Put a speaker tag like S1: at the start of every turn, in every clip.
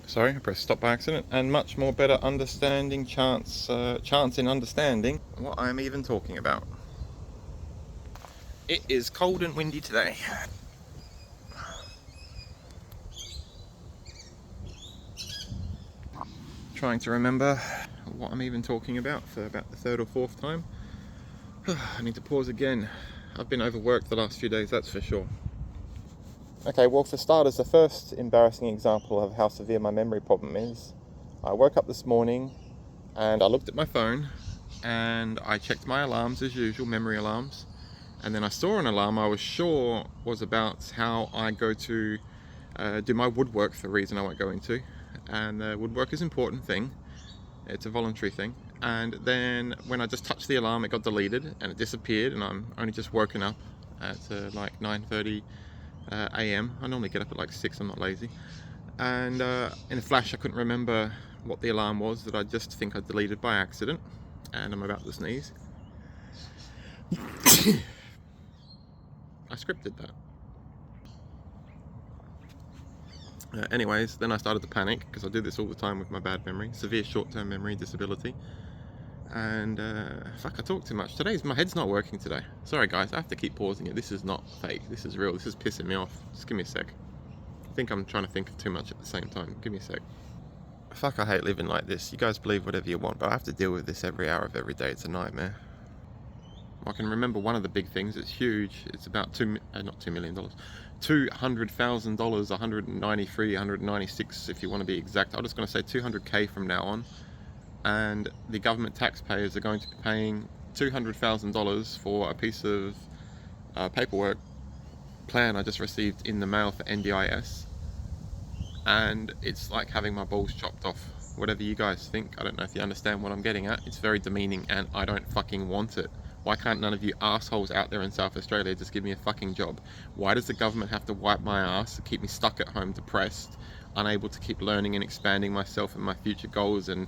S1: Sorry, I pressed stop by accident. And much more better understanding chance in understanding what I am even talking about. It is cold and windy today. Trying to remember what I'm even talking about for about the third or fourth time. I need to pause again. I've been overworked the last few days, that's for sure. Okay, well, for starters, the first embarrassing example of how severe my memory problem is, I woke up this morning and I looked at my phone and I checked my alarms as usual, memory alarms, and then I saw an alarm I was sure was about how I go to do my woodwork for a reason I won't go into. And woodwork is an important thing, it's a voluntary thing. And then when I just touched the alarm, it got deleted and it disappeared, and I'm only just woken up at like 9:30 a.m. I normally get up at like 6, I'm not lazy. And in a flash I couldn't remember what the alarm was that I just think I deleted by accident, and I'm about to sneeze. I scripted that. Anyways, then I started to panic because I do this all the time with my bad memory, severe short-term memory disability. And fuck, I talk too much. My head's not working today. Sorry guys, I have to keep pausing it. This is not fake, this is real, this is pissing me off. Just give me a sec. I think I'm trying to think of too much at the same time. Give me a sec. Fuck, I hate living like this. You guys believe whatever you want, but I have to deal with this every hour of every day. It's a nightmare. I can remember one of the big things. It's huge. It's about not $2 million, $200,000, 193, 196 if you want to be exact. I'm just going to say 200k from now on, and the government taxpayers are going to be paying $200,000 for a piece of paperwork plan I just received in the mail for NDIS, and it's like having my balls chopped off. Whatever you guys think, I don't know if you understand what I'm getting at. It's very demeaning and I don't fucking want it. Why can't none of you assholes out there in South Australia just give me a fucking job? Why does the government have to wipe my ass, keep me stuck at home depressed, unable to keep learning and expanding myself and my future goals, and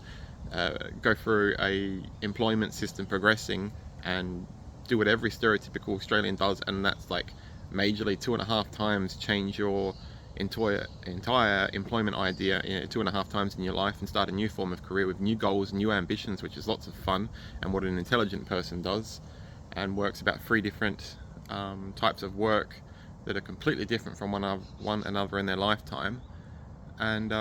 S1: go through a employment system progressing and do what every stereotypical Australian does, and that's like majorly 2.5 times change your entire employment idea 2.5 times in your life, and start a new form of career with new goals, new ambitions, which is lots of fun and what an intelligent person does, and works about 3 different types of work that are completely different from one another in their lifetime, and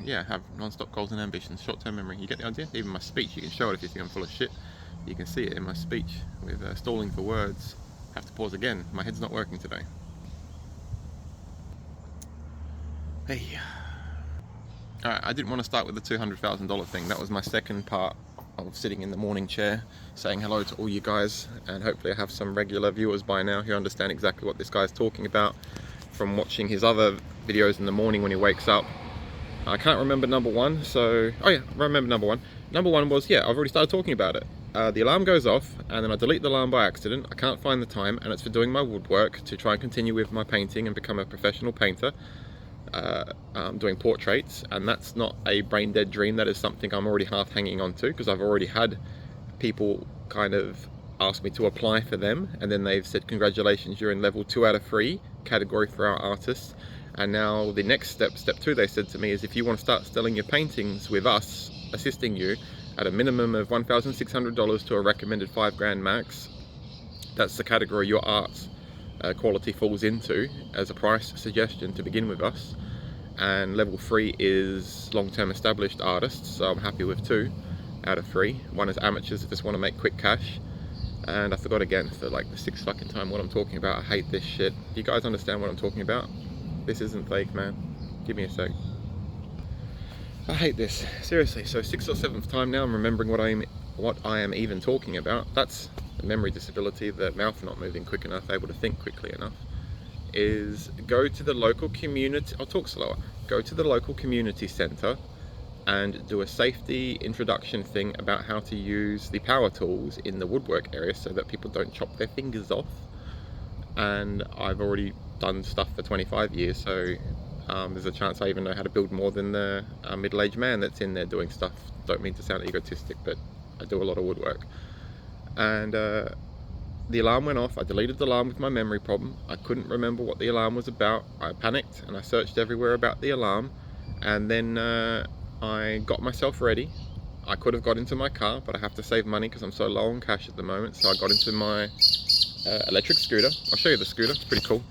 S1: yeah, have non-stop goals and ambitions, short-term memory. You get the idea? Even my speech, you can show it if you think I'm full of shit. You can see it in my speech with stalling for words. Have to pause again. My head's not working today. Hey. Alright, I didn't want to start with the $200,000 thing. That was my second part of sitting in the morning chair saying hello to all you guys, and hopefully I have some regular viewers by now who understand exactly what this guy's talking about from watching his other videos in the morning when he wakes up. I can't remember number one, so... Oh yeah, I remember number one. Number one was, yeah, I've already started talking about it. The alarm goes off, and then I delete the alarm by accident. I can't find the time, and it's for doing my woodwork to try and continue with my painting and become a professional painter. Doing portraits, and that's not a brain dead dream. That is something I'm already half hanging on to, because I've already had people kind of ask me to apply for them, and then they've said congratulations, you're in level 2 out of 3 category for our artists. And now the next step 2, they said to me, is if you want to start selling your paintings with us assisting you at a minimum of $1,600 to a recommended $5,000 max, that's the category your art quality falls into as a price suggestion to begin with us. And level 3 is long-term established artists, so I'm happy with 2 out of 3. One is amateurs that just want to make quick cash, and I forgot again for like the 6th fucking time what I'm talking about. I hate this shit. Do you guys understand what I'm talking about? This isn't fake, man. Give me a sec. I hate this, seriously. So 6th or 7th time now I'm remembering what I am even talking about. That's the memory disability, the mouth not moving quick enough, able to think quickly enough. Is go to the local community, I'll talk slower, go to the local community centre and do a safety introduction thing about how to use the power tools in the woodwork area so that people don't chop their fingers off. And I've already done stuff for 25 years, so there's a chance I even know how to build more than the middle-aged man that's in there doing stuff. Don't mean to sound egotistic, but I do a lot of woodwork. And the alarm went off. I deleted the alarm with my memory problem. I couldn't remember what the alarm was about. I panicked and I searched everywhere about the alarm, And then I got myself ready. I could have got into my car, but I have to save money because I'm so low on cash at the moment. So I got into my electric scooter. I'll show you the scooter, it's pretty cool.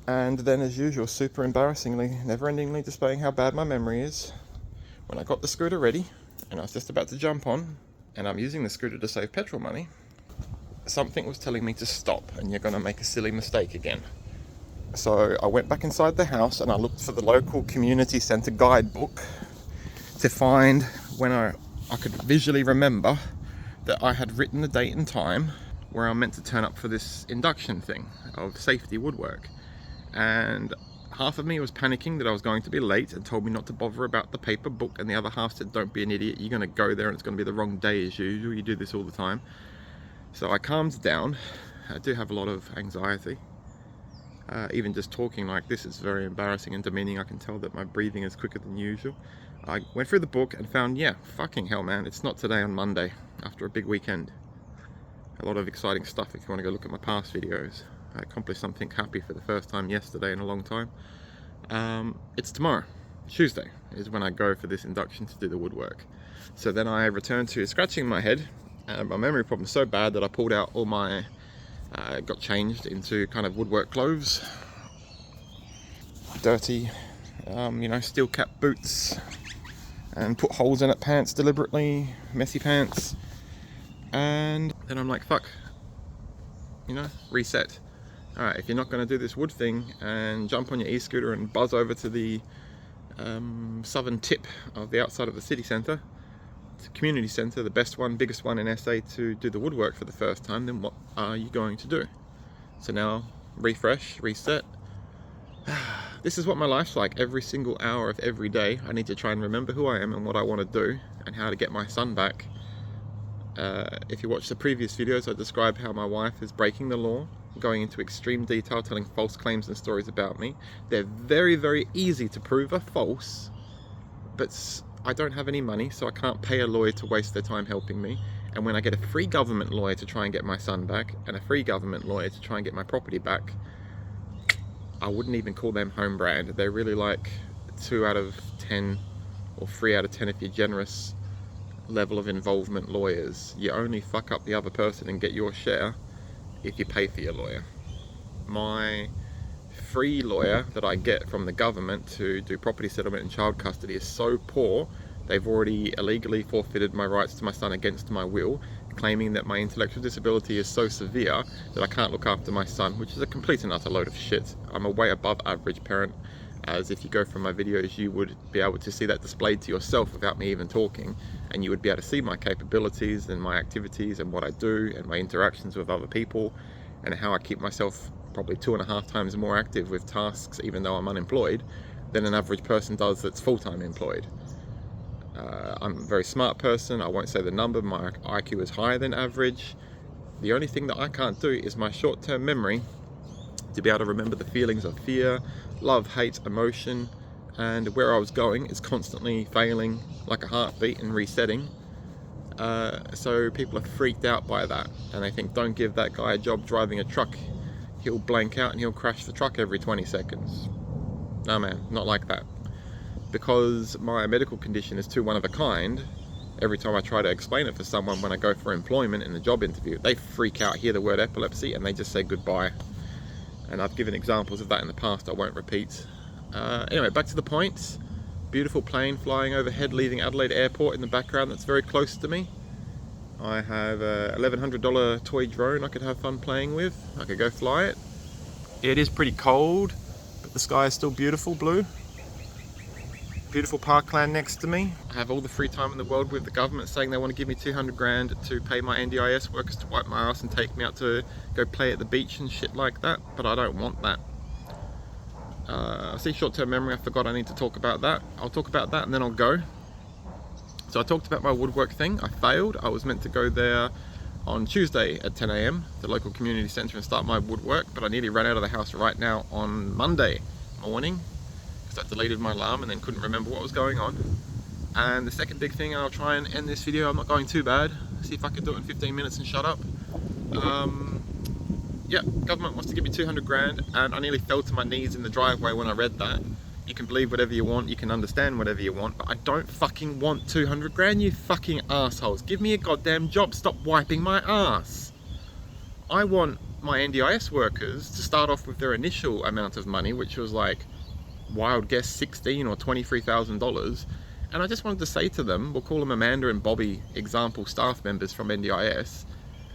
S1: And then as usual, super embarrassingly, never-endingly displaying how bad my memory is, when I got the scooter ready and I was just about to jump on, and I'm using the scooter to save petrol money, something was telling me to stop and you're going to make a silly mistake again. So I went back inside the house and I looked for the local community centre guidebook to find when I could visually remember that I had written the date and time where I'm meant to turn up for this induction thing of safety woodwork. And half of me was panicking that I was going to be late and told me not to bother about the paper book, and the other half said, don't be an idiot, you're going to go there and it's going to be the wrong day as usual, you do this all the time. So I calmed down. I do have a lot of anxiety. Even just talking like this is very embarrassing and demeaning. I can tell that my breathing is quicker than usual. I went through the book and found, yeah, fucking hell man, it's not today on Monday after a big weekend. A lot of exciting stuff if you want to go look at my past videos. I accomplished something happy for the first time yesterday in a long time. It's tomorrow, Tuesday, is when I go for this induction to do the woodwork. So then I returned to scratching my head. My memory problem is so bad that I pulled out all my, got changed into kind of woodwork clothes. Dirty, you know, steel cap boots, and put holes in it pants deliberately, messy pants. And then I'm like, fuck, you know, reset. All right, if you're not going to do this wood thing and jump on your e-scooter and buzz over to the southern tip of the outside of the city centre, the community centre, the best one, biggest one in SA, to do the woodwork for the first time, then what are you going to do? So now, refresh, reset. This is what my life's like. Every single hour of every day, I need to try and remember who I am and what I want to do and how to get my son back. If you watch the previous videos, I described how my wife is breaking the law, going into extreme detail, telling false claims and stories about me. They're very, very easy to prove are false, but I don't have any money, so I can't pay a lawyer to waste their time helping me. And when I get a free government lawyer to try and get my son back, and a free government lawyer to try and get my property back, I wouldn't even call them home brand. They're really like 2 out of 10 or 3 out of 10 if you're generous level of involvement lawyers. You only fuck up the other person and get your share if you pay for your lawyer. My free lawyer that I get from the government to do property settlement and child custody is so poor, they've already illegally forfeited my rights to my son against my will, claiming that my intellectual disability is so severe that I can't look after my son, which is a complete and utter load of shit. I'm a way above average parent, as if you go from my videos you would be able to see that displayed to yourself without me even talking, and you would be able to see my capabilities and my activities and what I do and my interactions with other people and how I keep myself probably 2.5 times more active with tasks even though I'm unemployed than an average person does that's full-time employed. I'm a very smart person. I won't say the number. My IQ is higher than average. The only thing that I can't do is my short-term memory to be able to remember the feelings of fear, love, hate, emotion, and where I was going is constantly failing like a heartbeat and resetting. So people are freaked out by that, and they think, don't give that guy a job driving a truck. He'll blank out and he'll crash the truck every 20 seconds. No man, not like that. Because my medical condition is too one of a kind, every time I try to explain it for someone when I go for employment in the job interview, they freak out, hear the word epilepsy, and they just say goodbye. And I've given examples of that in the past, I won't repeat. Anyway, back to the point. Beautiful plane flying overhead, leaving Adelaide Airport in the background that's very close to me. I have a $1,100 toy drone I could have fun playing with. I could go fly it. It is pretty cold, but the sky is still beautiful blue. Beautiful parkland next to me. I have all the free time in the world with the government saying they want to give me 200 grand to pay my NDIS workers to wipe my ass and take me out to go play at the beach and shit like that, but I don't want that. I see short-term memory, I forgot I need to talk about that. I'll talk about that and then I'll go. So I talked about my woodwork thing. I failed. I was meant to go there on Tuesday at 10 AM, the local community centre, and start my woodwork, but I nearly ran out of the house right now on Monday morning because I deleted my alarm and then couldn't remember what was going on. And the second big thing, I'll try and end this video, I'm not going too bad, see if I can do it in 15 minutes and shut up. Yeah, government wants to give me 200 grand, and I nearly fell to my knees in the driveway when I read that. You can believe whatever you want, you can understand whatever you want, but I don't fucking want 200 grand, you fucking assholes. Give me a goddamn job, stop wiping my ass. I want my NDIS workers to start off with their initial amount of money, which was like, wild guess, $16,000 or $23,000. And I just wanted to say to them, we'll call them Amanda and Bobby, example staff members from NDIS.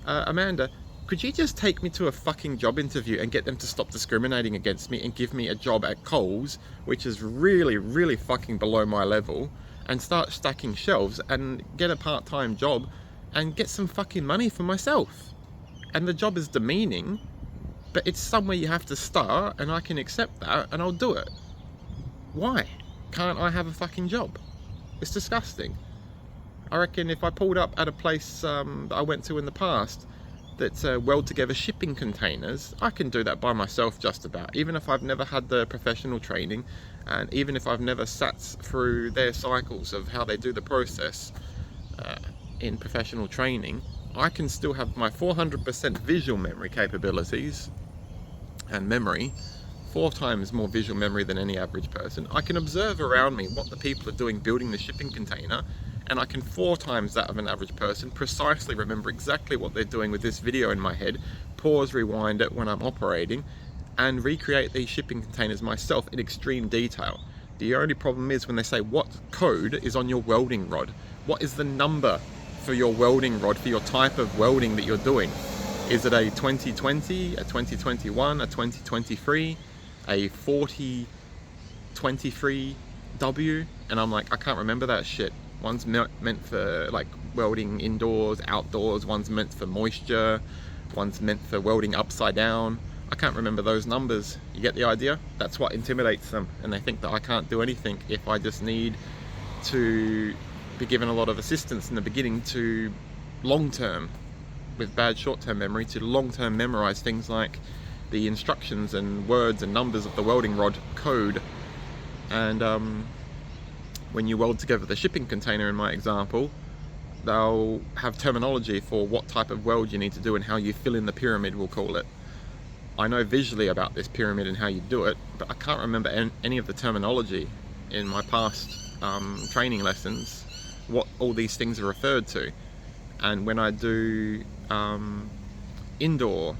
S1: Amanda, could you just take me to a fucking job interview and get them to stop discriminating against me and give me a job at Coles, which is really, really fucking below my level, and start stacking shelves and get a part-time job and get some fucking money for myself. And the job is demeaning, but it's somewhere you have to start, and I can accept that and I'll do it. Why can't I have a fucking job? It's disgusting. I reckon if I pulled up at a place that I went to in the past that weld together shipping containers, I can do that by myself just about, even if I've never had the professional training, and even if I've never sat through their cycles of how they do the process in professional training. I can still have my 400% visual memory capabilities and memory, 4 times more visual memory than any average person. I can observe around me what the people are doing building the shipping container, and I can 4 times that of an average person precisely remember exactly what they're doing with this video in my head, pause, rewind it when I'm operating, and recreate these shipping containers myself in extreme detail. The only problem is when they say what code is on your welding rod. What is the number for your welding rod, for your type of welding that you're doing? Is it a 2020, a 2021, a 2023, a 4023W? And I'm like, I can't remember that shit. One's meant for like welding indoors, outdoors, one's meant for moisture, one's meant for welding upside down. I can't remember those numbers. You get the idea? That's what intimidates them, and they think that I can't do anything if I just need to be given a lot of assistance in the beginning to long-term, with bad short-term memory, to long-term memorize things like the instructions and words and numbers of the welding rod code. And when you weld together the shipping container in my example, they'll have terminology for what type of weld you need to do and how you fill in the pyramid, we'll call it. I know visually about this pyramid and how you do it, but I can't remember any of the terminology in my past training lessons, what all these things are referred to. And when I do indoor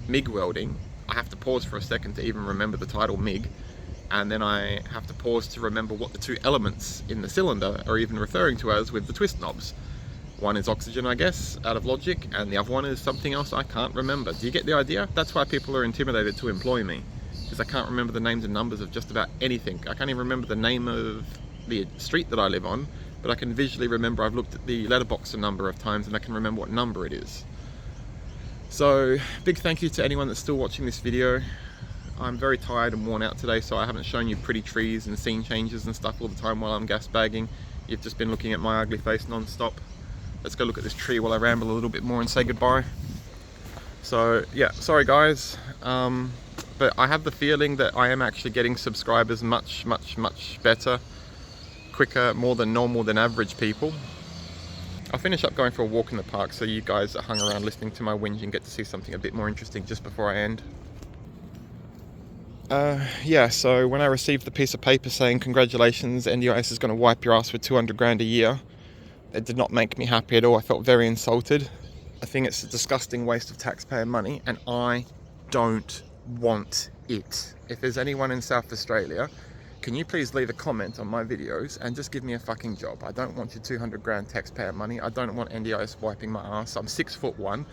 S1: MIG welding, I have to pause for a second to even remember the title MIG, and then I have to pause to remember what the 2 elements in the cylinder are even referring to as with the twist knobs. One is oxygen, I guess, out of logic, and the other one is something else I can't remember. Do you get the idea? That's why people are intimidated to employ me, because I can't remember the names and numbers of just about anything. I can't even remember the name of the street that I live on, but I can visually remember I've looked at the letterbox a number of times and I can remember what number it is. So, big thank you to anyone that's still watching this video. I'm very tired and worn out today, so I haven't shown you pretty trees and scene changes and stuff all the time while I'm gas bagging. You've just been looking at my ugly face non-stop. Let's go look at this tree while I ramble a little bit more and say goodbye. So yeah, sorry guys, but I have the feeling that I am actually getting subscribers much better, quicker, more than normal than average people. I'll finish up going for a walk in the park so you guys that hung around listening to my whinge and get to see something a bit more interesting just before I end. Yeah, so when I received the piece of paper saying congratulations, NDIS is going to wipe your ass with 200 grand a year, it did not make me happy at all. I felt very insulted. I think it's a disgusting waste of taxpayer money, and I don't want it. If there's anyone in South Australia, can you please leave a comment on my videos and just give me a fucking job? I don't want your 200 grand taxpayer money. I don't want NDIS wiping my ass. I'm 6'1".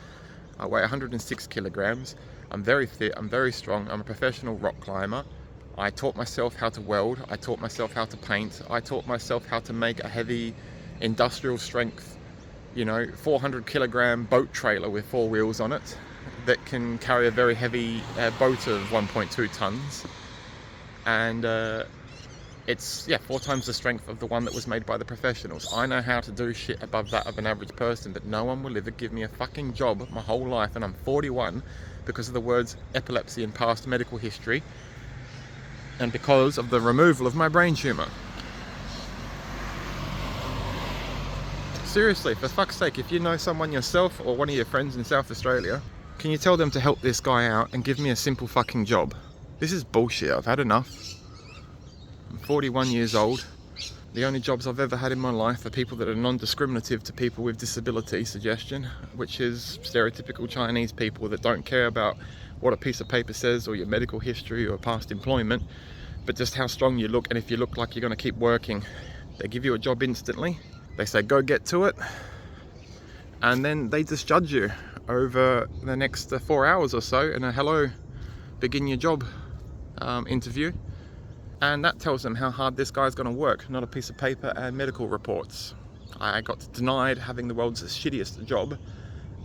S1: I weigh 106 kilograms. I'm very fit, I'm very strong, I'm a professional rock climber. I taught myself how to weld, I taught myself how to paint, I taught myself how to make a heavy industrial strength, 400 kilogram boat trailer with 4 wheels on it that can carry a very heavy boat of 1.2 tons. And it's 4 times the strength of the one that was made by the professionals. I know how to do shit above that of an average person, but no one will ever give me a fucking job my whole life, and I'm 41, because of the words epilepsy and past medical history, and because of the removal of my brain tumour. Seriously, for fuck's sake, if you know someone yourself or one of your friends in South Australia, can you tell them to help this guy out and give me a simple fucking job? This is bullshit, I've had enough. I'm 41 years old. The only jobs I've ever had in my life are people that are non-discriminative to people with disability suggestion, which is stereotypical Chinese people that don't care about what a piece of paper says or your medical history or past employment, but just how strong you look and if you look like you're going to keep working. They give you a job instantly. They say, go get to it. And then they just judge you over the next 4 hours or so in a hello, begin your job interview. And that tells them how hard this guy's going to work, not a piece of paper and medical reports. I got denied having the world's shittiest job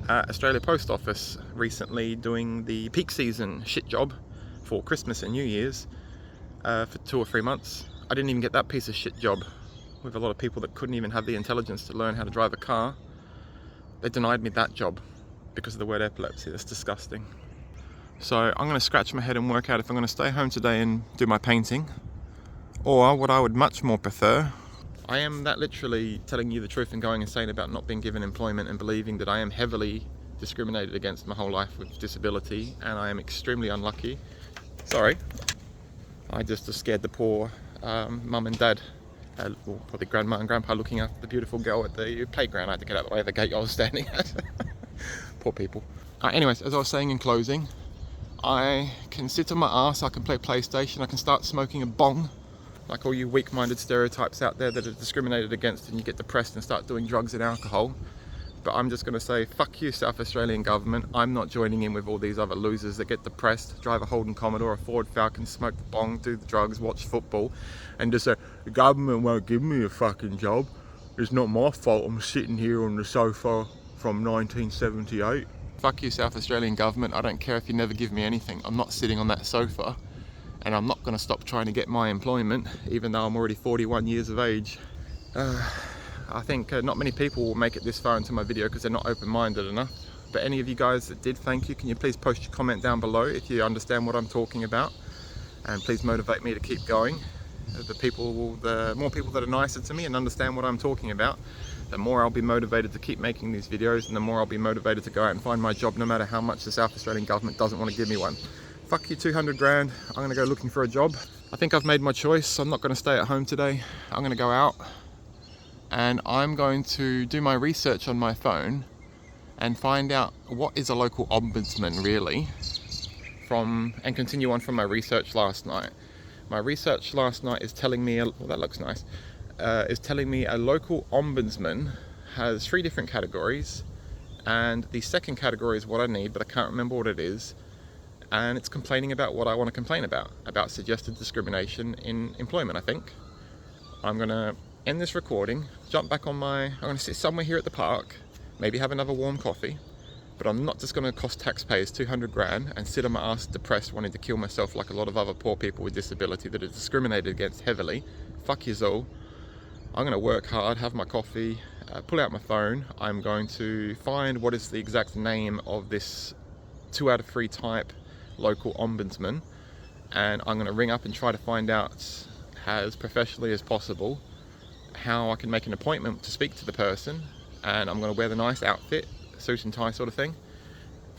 S1: at Australia Post Office recently, doing the peak season shit job for Christmas and New Year's for 2 or 3 months. I didn't even get that piece of shit job with a lot of people that couldn't even have the intelligence to learn how to drive a car. They denied me that job because of the word epilepsy. That's disgusting. So I'm going to scratch my head and work out if I'm going to stay home today and do my painting, or what I would much more prefer. I am that literally telling you the truth and going insane about not being given employment and believing that I am heavily discriminated against my whole life with disability, and I am extremely unlucky. Sorry, I just scared the poor mum and dad, or probably grandma and grandpa, looking after the beautiful girl at the playground. I had to get out of the way of the gate I was standing at. Poor people. Anyways, as I was saying in closing, I can sit on my ass, I can play PlayStation, I can start smoking a bong, like all you weak-minded stereotypes out there that are discriminated against, and you get depressed and start doing drugs and alcohol. But I'm just going to say, fuck you, South Australian government. I'm not joining in with all these other losers that get depressed, drive a Holden Commodore, a Ford Falcon, smoke the bong, do the drugs, watch football, and just say, the government won't give me a fucking job. It's not my fault I'm sitting here on the sofa from 1978. Fuck you, South Australian government. I don't care if you never give me anything. I'm not sitting on that sofa, and I'm not going to stop trying to get my employment, even though I'm already 41 years of age. I think not many people will make it this far into my video because they're not open-minded enough. But any of you guys that did, thank you. Can you please post your comment down below if you understand what I'm talking about? And please motivate me to keep going. The more people that are nicer to me and understand what I'm talking about, the more I'll be motivated to keep making these videos, and the more I'll be motivated to go out and find my job, no matter how much the South Australian government doesn't want to give me one. Fuck you, 200 grand. I'm going to go looking for a job. I think I've made my choice. I'm not going to stay at home today. I'm going to go out, and I'm going to do my research on my phone and find out what is a local ombudsman really, and continue on from my research last night. My research last night is telling me, well, that looks nice, is telling me a local ombudsman has 3 different categories, and the second category is what I need, but I can't remember what it is, and it's complaining about what I want to complain about suggested discrimination in employment, I think. I'm going to end this recording, jump back on I'm going to sit somewhere here at the park, maybe have another warm coffee, but I'm not just going to cost taxpayers 200 grand and sit on my ass depressed wanting to kill myself like a lot of other poor people with disability that are discriminated against heavily. Fuck yous all. I'm going to work hard, have my coffee, pull out my phone. I'm going to find what is the exact name of this 2 out of 3 type local ombudsman, and I'm going to ring up and try to find out as professionally as possible how I can make an appointment to speak to the person, and I'm going to wear the nice outfit, suit and tie sort of thing,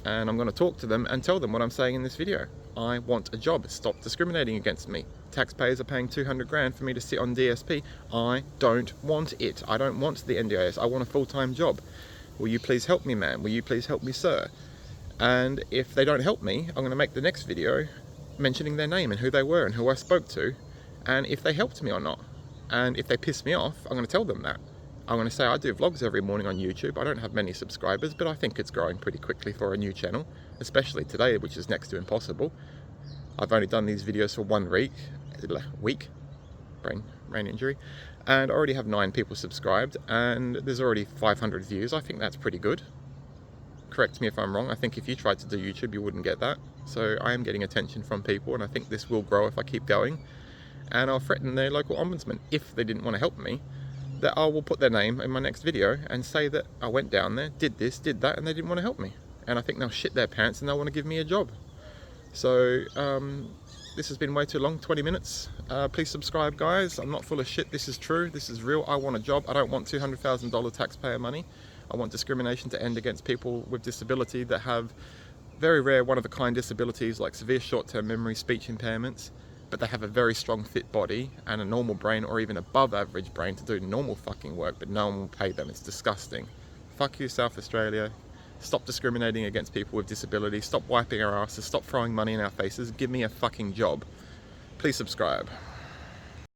S1: and I'm going to talk to them and tell them what I'm saying in this video. I want a job. Stop discriminating against me. Taxpayers are paying 200 grand for me to sit on DSP. I don't want it. I don't want the NDIS. I want a full-time job. Will you please help me, ma'am? Will you please help me, sir? And if they don't help me, I'm going to make the next video mentioning their name and who they were and who I spoke to, and if they helped me or not. And if they piss me off, I'm going to tell them that. I'm going to say I do vlogs every morning on YouTube. I don't have many subscribers, but I think it's growing pretty quickly for a new channel, especially today, which is next to impossible. I've only done these videos for 1 week, brain injury, and I already have 9 people subscribed, and there's already 500 views. I think that's pretty good. Correct me if I'm wrong. I think if you tried to do YouTube, you wouldn't get that. So I am getting attention from people, and I think this will grow if I keep going. And I'll threaten their local ombudsman, if they didn't want to help me, that I will put their name in my next video and say that I went down there, did this, did that, and they didn't want to help me. And I think they'll shit their pants and they'll want to give me a job. So this has been way too long, 20 minutes. Please subscribe, guys. I'm not full of shit. This is true. This is real. I want a job. I don't want $200,000 taxpayer money. I want discrimination to end against people with disability that have very rare one-of-a-kind disabilities like severe short-term memory, speech impairments, but they have a very strong fit body and a normal brain or even above average brain to do normal fucking work, but no one will pay them. It's disgusting. Fuck you, South Australia. Stop discriminating against people with disabilities. Stop wiping our asses. Stop throwing money in our faces. Give me a fucking job. Please subscribe.